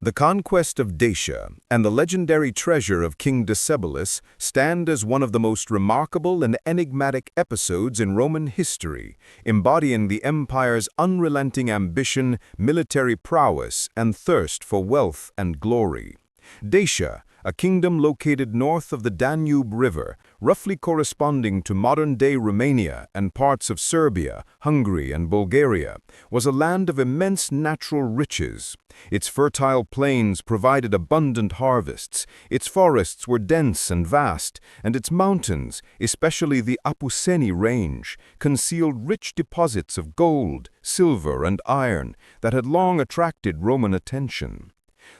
The conquest of Dacia and the legendary treasure of King Decebalus stand as one of the most remarkable and enigmatic episodes in Roman history, embodying the empire's unrelenting ambition, military prowess, and thirst for wealth and glory. Dacia, a kingdom located north of the Danube River, roughly corresponding to modern-day Romania and parts of Serbia, Hungary, and Bulgaria, was a land of immense natural riches. Its fertile plains provided abundant harvests, its forests were dense and vast, and its mountains, especially the Apuseni range, concealed rich deposits of gold, silver, and iron that had long attracted Roman attention.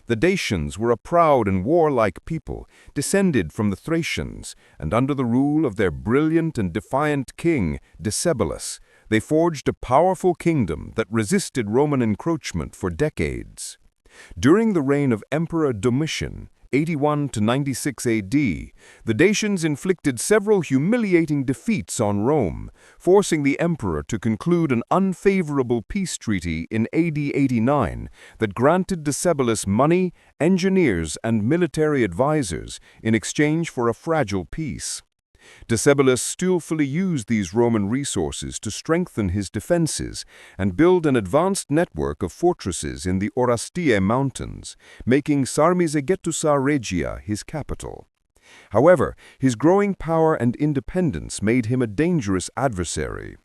The Dacians were a proud and warlike people, descended from the Thracians, and under the rule of their brilliant and defiant king, Decebalus, they forged a powerful kingdom that resisted Roman encroachment for decades. During the reign of Emperor Domitian, 81 to 96 AD, the Dacians inflicted several humiliating defeats on Rome, forcing the emperor to conclude an unfavorable peace treaty in AD 89 that granted Decebalus money, engineers, and military advisors in exchange for a fragile peace. Decebalus skillfully used these Roman resources to strengthen his defenses and build an advanced network of fortresses in the Orastie Mountains, making Sarmizegetusa Regia his capital. However, his growing power and independence made him a dangerous adversary.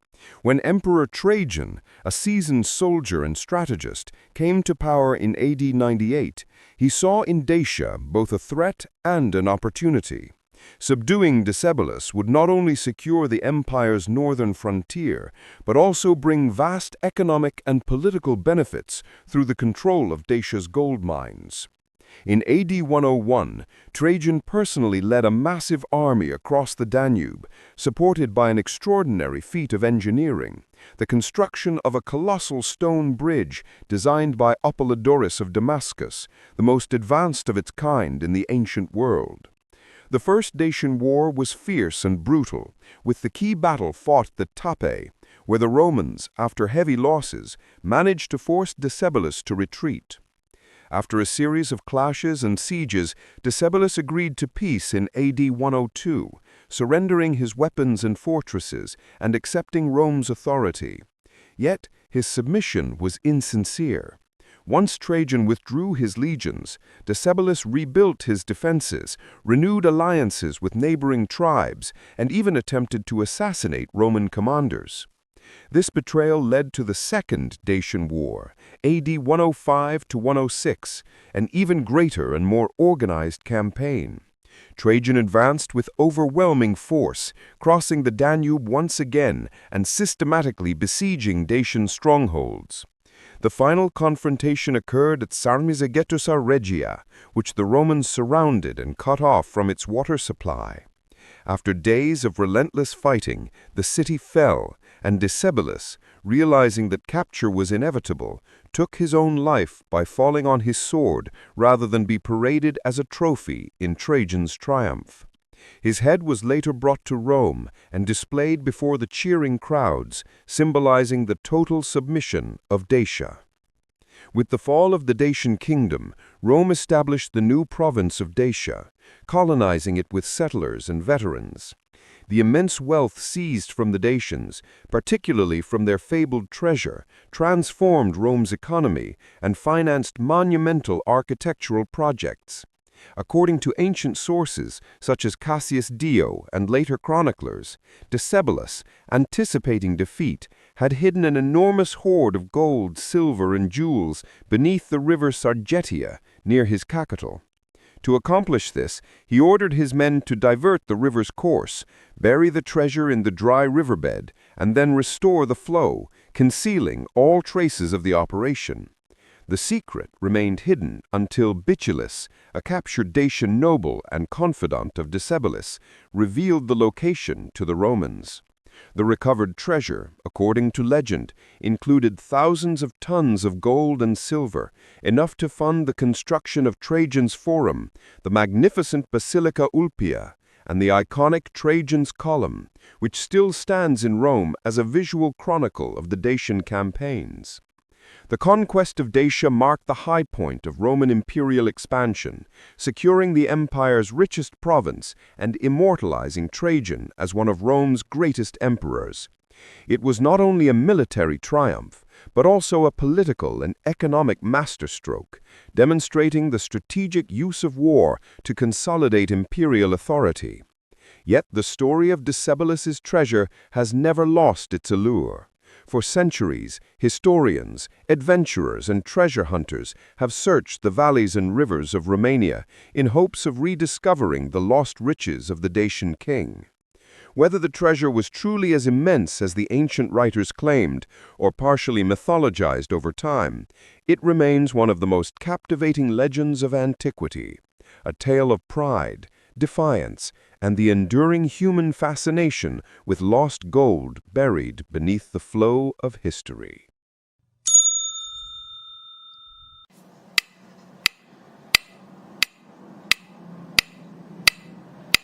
When Emperor Trajan, a seasoned soldier and strategist, came to power in AD 98, he saw in Dacia both a threat and an opportunity. Subduing Decebalus would not only secure the empire's northern frontier, but also bring vast economic and political benefits through the control of Dacia's gold mines. In AD 101, Trajan personally led a massive army across the Danube, supported by an extraordinary feat of engineering, the construction of a colossal stone bridge designed by Apollodorus of Damascus, the most advanced of its kind in the ancient world. The First Dacian War was fierce and brutal, with the key battle fought at Tapae, where the Romans, after heavy losses, managed to force Decebalus to retreat. After a series of clashes and sieges, Decebalus agreed to peace in AD 102, surrendering his weapons and fortresses and accepting Rome's authority. Yet his submission was insincere. Once Trajan withdrew his legions, Decebalus rebuilt his defenses, renewed alliances with neighboring tribes, and even attempted to assassinate Roman commanders. This betrayal led to the Second Dacian War, AD 105 to 106, an even greater and more organized campaign. Trajan advanced with overwhelming force, crossing the Danube once again and systematically besieging Dacian strongholds. The final confrontation occurred at Sarmizegetusa Regia, which the Romans surrounded and cut off from its water supply. After days of relentless fighting, the city fell, and Decebalus, realizing that capture was inevitable, took his own life by falling on his sword rather than be paraded as a trophy in Trajan's triumph. His head was later brought to Rome and displayed before the cheering crowds, symbolizing the total submission of Dacia. With the fall of the Dacian kingdom, Rome established the new province of Dacia, colonizing it with settlers and veterans. The immense wealth seized from the Dacians, particularly from their fabled treasure, transformed Rome's economy and financed monumental architectural projects. According to ancient sources, such as Cassius Dio and later chroniclers, Decebalus, anticipating defeat, had hidden an enormous hoard of gold, silver, and jewels beneath the river Sargetia, near his capital. To accomplish this, he ordered his men to divert the river's course, bury the treasure in the dry riverbed, and then restore the flow, concealing all traces of the operation. The secret remained hidden until Bitulus, a captured Dacian noble and confidant of Decebalus, revealed the location to the Romans. The recovered treasure, according to legend, included thousands of tons of gold and silver, enough to fund the construction of Trajan's Forum, the magnificent Basilica Ulpia, and the iconic Trajan's Column, which still stands in Rome as a visual chronicle of the Dacian campaigns. The conquest of Dacia marked the high point of Roman imperial expansion, securing the empire's richest province and immortalizing Trajan as one of Rome's greatest emperors. It was not only a military triumph, but also a political and economic masterstroke, demonstrating the strategic use of war to consolidate imperial authority. Yet the story of Decebalus's treasure has never lost its allure. For centuries, historians, adventurers, and treasure hunters have searched the valleys and rivers of Romania in hopes of rediscovering the lost riches of the Dacian king. Whether the treasure was truly as immense as the ancient writers claimed, or partially mythologized over time, it remains one of the most captivating legends of antiquity, a tale of pride, defiance, and the enduring human fascination with lost gold buried beneath the flow of history.